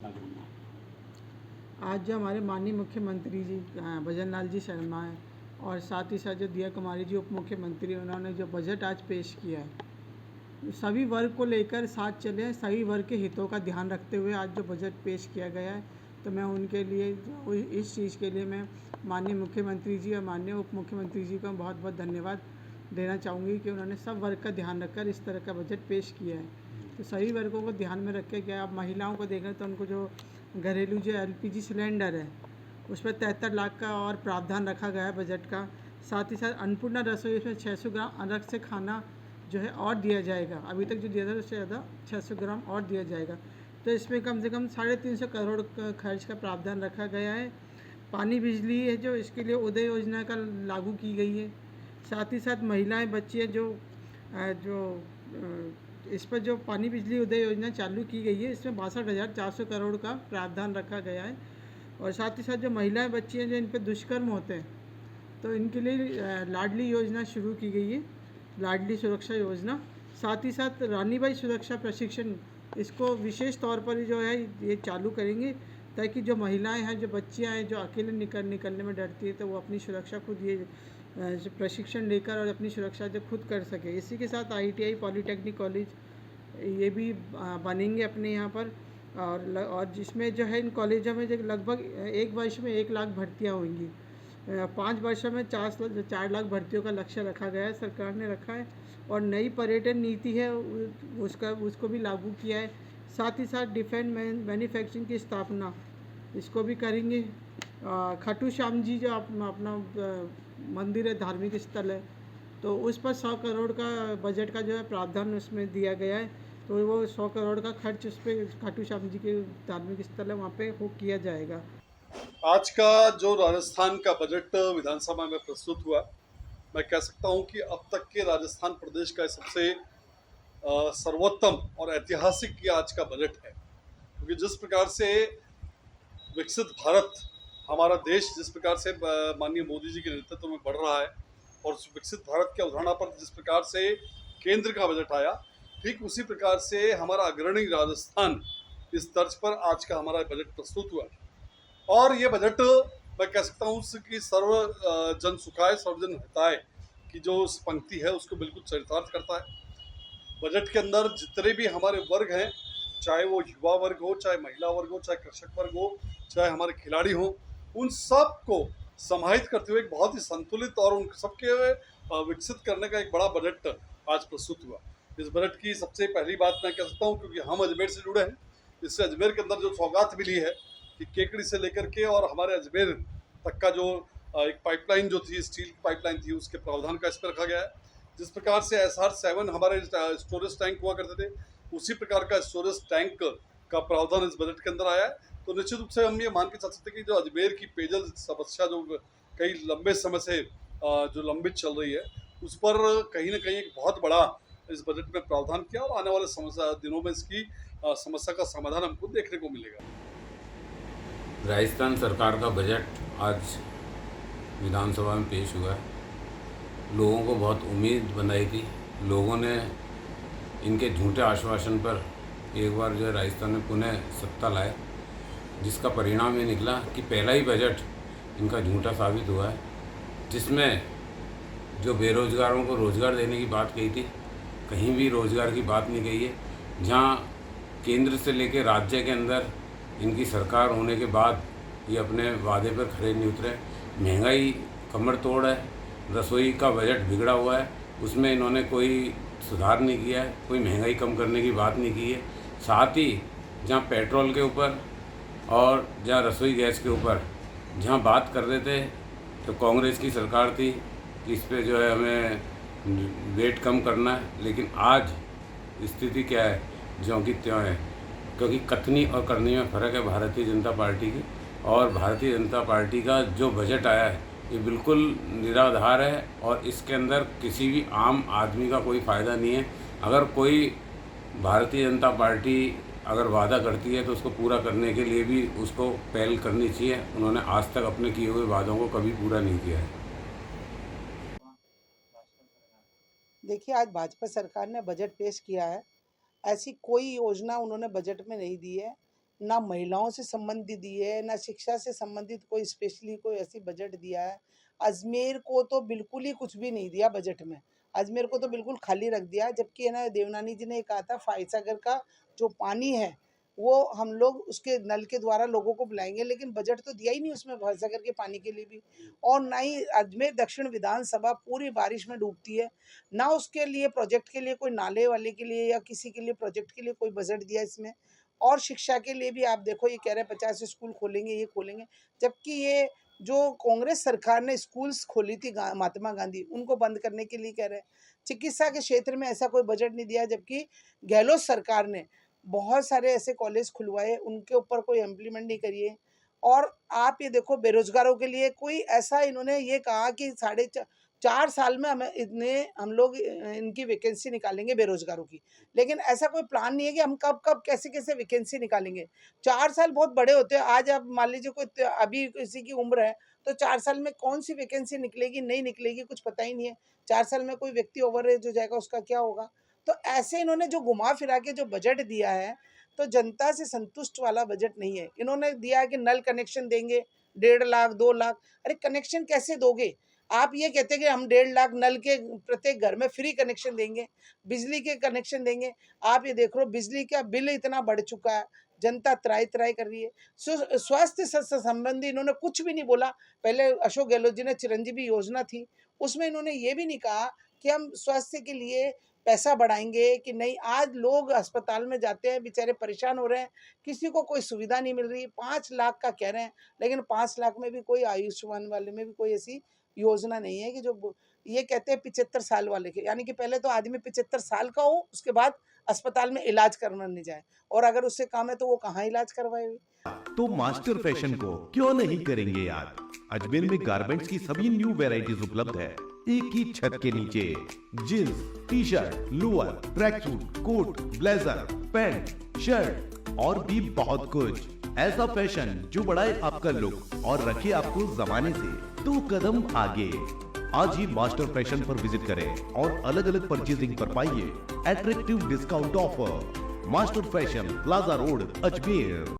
आज जो हमारे माननीय मुख्यमंत्री जी भजन लाल जी शर्मा हैं और साथ ही साथ जो दिया कुमारी जी उप मुख्यमंत्री, उन्होंने जो बजट आज पेश किया है, सभी वर्ग को लेकर साथ चले, सभी वर्ग के हितों का ध्यान रखते हुए आज जो बजट पेश किया गया है, तो मैं उनके लिए इस चीज़ के लिए मैं माननीय मुख्यमंत्री जी और माननीय उप मुख्यमंत्री जी का बहुत बहुत धन्यवाद देना चाहूँगी कि उन्होंने सब वर्ग का ध्यान रखकर इस तरह का बजट पेश किया है। तो सभी वर्गों को ध्यान में रख के, क्या आप महिलाओं को देखें तो उनको जो घरेलू जो एलपीजी सिलेंडर है उस पर 73 लाख का और प्रावधान रखा गया है बजट का। साथ ही साथ अन्नपूर्णा रसोई, इसमें 600 ग्राम अलग से खाना जो है और दिया जाएगा। अभी तक जो दिया था उससे ज़्यादा 600 ग्राम और दिया जाएगा। तो इसमें कम से कम 350 करोड़ का खर्च का प्रावधान रखा गया है। पानी बिजली है जो, इसके लिए उदय योजना का लागू की गई है। साथ ही साथ महिलाएं बच्चे जो इस पर जो पानी बिजली उदय योजना चालू की गई है, इसमें 62,400 करोड़ का प्रावधान रखा गया है। और साथ ही साथ जो महिलाएं बच्ची हैं जो इन पर दुष्कर्म होते हैं, तो इनके लिए लाडली योजना शुरू की गई है, लाडली सुरक्षा योजना। साथ ही साथ रानीबाई सुरक्षा प्रशिक्षण, इसको विशेष तौर पर जो है ये चालू करेंगे, ताकि जो महिलाएं हैं, जो बच्चियां हैं, जो अकेले निकलने में डरती है, तो वो अपनी सुरक्षा खुद ये प्रशिक्षण लेकर और अपनी सुरक्षा जो खुद कर सके। इसी के साथ आईटीआई पॉलीटेक्निक कॉलेज ये भी बनेंगे अपने यहाँ पर, और जिसमें जो है इन कॉलेजों में जो लगभग एक वर्ष में 1 लाख भर्तियाँ होंगी। 5 वर्षों में 4 लाख भर्तियों का लक्ष्य रखा गया है, सरकार ने रखा है। और नई पर्यटन नीति है उसको भी लागू किया है। साथ ही साथ डिफेंस मैन्युफैक्चरिंग की स्थापना इसको भी करेंगे। खाटू श्याम जी जो अपना मंदिर है, धार्मिक स्थल है, तो उस पर 100 करोड़ का बजट का जो है प्रावधान उसमें दिया गया है। तो वो 100 करोड़ का खर्च उस पर खाटू श्याम जी के धार्मिक स्थल है वहाँ पे वो किया जाएगा। आज का जो राजस्थान का बजट विधानसभा में प्रस्तुत हुआ, मैं कह सकता हूं कि अब तक के राजस्थान प्रदेश का सबसे सर्वोत्तम और ऐतिहासिक ये आज का बजट है। क्योंकि जिस प्रकार से विकसित भारत, हमारा देश जिस प्रकार से माननीय मोदी जी के नेतृत्व में बढ़ रहा है, और उस विकसित भारत के अवधारणा पर जिस प्रकार से केंद्र का बजट आया, ठीक उसी प्रकार से हमारा अग्रणी राजस्थान इस तर्ज पर आज का हमारा बजट प्रस्तुत हुआ। और ये बजट मैं कह सकता हूँ कि सर्व जन सुखाय सर्वजन हिताय की जो पंक्ति है उसको बिल्कुल चरितार्थ करता है। बजट के अंदर जितने भी हमारे वर्ग हैं, चाहे वो युवा वर्ग हो, चाहे महिला वर्ग हो, चाहे कृषक वर्ग हो, चाहे हमारे खिलाड़ी हो, उन सब को समाहित करते हुए एक बहुत ही संतुलित और उन सबके विकसित करने का एक बड़ा बजट आज प्रस्तुत हुआ। इस बजट की सबसे पहली बात मैं कह सकता हूँ, क्योंकि हम अजमेर से जुड़े हैं, इससे अजमेर के अंदर जो सौगात मिली है कि केकड़ी से लेकर के और हमारे अजमेर तक का जो एक पाइपलाइन जो थी, स्टील की पाइपलाइन थी, उसके प्रावधान का इस पर रखा गया है। जिस प्रकार से SR7 हमारे स्टोरेज टैंक हुआ करते थे, उसी प्रकार का स्टोरेज टैंक का प्रावधान इस बजट के अंदर आया है। तो निश्चित रूप से हम ये मान के चल सकते हैं कि जो अजमेर की पेयजल समस्या जो कई लंबे समय से जो लंबित चल रही है, उस पर कहीं ना कहीं एक बहुत बड़ा इस बजट में प्रावधान किया, और आने वाले दिनों में इसकी समस्या का समाधान हमको देखने को मिलेगा। राजस्थान सरकार का बजट आज विधानसभा में पेश हुआ है। लोगों को बहुत उम्मीद बनाई थी। लोगों ने इनके झूठे आश्वासन पर एक बार जो है राजस्थान में पुनः सत्ता लाए, जिसका परिणाम ये निकला कि पहला ही बजट इनका झूठा साबित हुआ है, जिसमें जो बेरोजगारों को रोज़गार देने की बात कही थी, कहीं भी रोज़गार की बात नहीं कही है। जहाँ केंद्र से लेकर राज्य के अंदर इनकी सरकार होने के बाद ये अपने वादे पर खरे नहीं उतरे। महंगाई कमर तोड़ है, रसोई का बजट बिगड़ा हुआ है, उसमें इन्होंने कोई सुधार नहीं किया है, कोई महंगाई कम करने की बात नहीं की है। साथ ही जहाँ पेट्रोल के ऊपर और जहाँ रसोई गैस के ऊपर जहाँ बात कर रहे थे, तो कांग्रेस की सरकार थी कि इस पर जो है हमें वेट कम करना है, लेकिन आज स्थिति क्या है, ज्यों की त्यों है। क्योंकि कथनी और करनी में फ़र्क है भारतीय जनता पार्टी की, और भारतीय जनता पार्टी का जो बजट आया है ये बिल्कुल निराधार है, और इसके अंदर किसी भी आम आदमी का कोई फ़ायदा नहीं है। अगर कोई भारतीय जनता पार्टी अगर वादा करती है तो उसको पूरा करने के लिए भी उसको पहल करनी चाहिए। उन्होंने आज तक अपने किए हुए वादों को कभी पूरा नहीं किया है। देखिए, आज भाजपा सरकार ने बजट पेश किया है। ऐसी कोई योजना उन्होंने बजट में नहीं दी है ना महिलाओं से संबंधित दी है, ना शिक्षा से संबंधित कोई स्पेशली कोई ऐसी बजट दिया है। अजमेर को तो बिल्कुल ही कुछ भी नहीं दिया बजट में। अजमेर को तो बिल्कुल खाली रख दिया, जबकि है ना देवनानी जी ने ये कहा था फायसागर का जो पानी है वो हम लोग उसके नल के द्वारा लोगों को बुलाएंगे, लेकिन बजट तो दिया ही नहीं उसमें फायसागर के पानी के लिए भी। और ना ही अजमेर दक्षिण विधानसभा पूरी बारिश में डूबती है, ना उसके लिए प्रोजेक्ट के लिए कोई नाले वाले के लिए या किसी के लिए प्रोजेक्ट के लिए कोई बजट दिया इसमें। और शिक्षा के लिए भी आप देखो, ये कह रहे हैं 50 स्कूल खोलेंगे, ये खोलेंगे, जबकि ये जो कांग्रेस सरकार ने स्कूल्स खोली थी महात्मा गांधी, उनको बंद करने के लिए कह रहे हैं। चिकित्सा के क्षेत्र में ऐसा कोई बजट नहीं दिया, जबकि गहलोत सरकार ने बहुत सारे ऐसे कॉलेज खुलवाए, उनके ऊपर कोई इम्प्लीमेंट नहीं करिए। और आप ये देखो बेरोजगारों के लिए कोई ऐसा इन्होंने ये कहा कि 4.5 साल में हम लोग इनकी वैकेंसी निकालेंगे बेरोजगारों की, लेकिन ऐसा कोई प्लान नहीं है कि हम कब कब कैसे कैसे वैकेंसी निकालेंगे। 4 साल बहुत बड़े होते हैं। आज आप मान लीजिए कोई अभी किसी की उम्र है तो 4 साल में कौन सी वैकेंसी निकलेगी नहीं निकलेगी कुछ पता ही नहीं है। 4 साल में कोई व्यक्ति ओवर एज हो जाएगा, उसका क्या होगा। तो ऐसे इन्होंने जो घुमा फिरा के जो बजट दिया है, तो जनता से संतुष्ट वाला बजट नहीं है। इन्होंने दिया है कि नल कनेक्शन देंगे 1.5 लाख 2 लाख। अरे कनेक्शन कैसे दोगे? आप ये कहते हैं कि हम 1.5 लाख नल के प्रत्येक घर में फ्री कनेक्शन देंगे, बिजली के कनेक्शन देंगे। आप ये देख लो बिजली का बिल इतना बढ़ चुका है, जनता त्राई त्राई कर रही है। स्वास्थ्य से संबंधी इन्होंने कुछ भी नहीं बोला। पहले अशोक गहलोत जी ने चिरंजीवी योजना थी, उसमें इन्होंने ये भी नहीं कहा कि हम स्वास्थ्य के लिए पैसा बढ़ाएंगे कि नहीं। आज लोग अस्पताल में जाते हैं, बेचारे परेशान हो रहे हैं, किसी को कोई सुविधा नहीं मिल रही। 5 लाख का कह रहे हैं, लेकिन 5 लाख में भी कोई आयुष्मान वाले में भी कोई ऐसी योजना नहीं है कि जो ये कहते हैं 75 साल वाले के, यानी कि पहले तो आदमी 75 साल का हो, उसके बाद अस्पताल में इलाज करवाने जाए, और अगर उससे कम है तो वो कहाँ इलाज करवाए। तो मास्टर फैशन को क्यों नहीं करेंगे याद। अजमेर में गारमेंट्स की सभी न्यू वैरायटीज उपलब्ध है, एक ही छत के नीचे। Jeans, T shirt, lower, track suit, coat, blazer, pant, shirt और भी बहुत कुछ। ऐसा फैशन जो बढ़ाए आपका लुक और रखे आपको जमाने से 2 कदम आगे। आज ही मास्टर फैशन पर विजिट करें और अलग अलग परचेजिंग पर पाइए attractive discount offer. Master fashion, plaza road, Ajmer.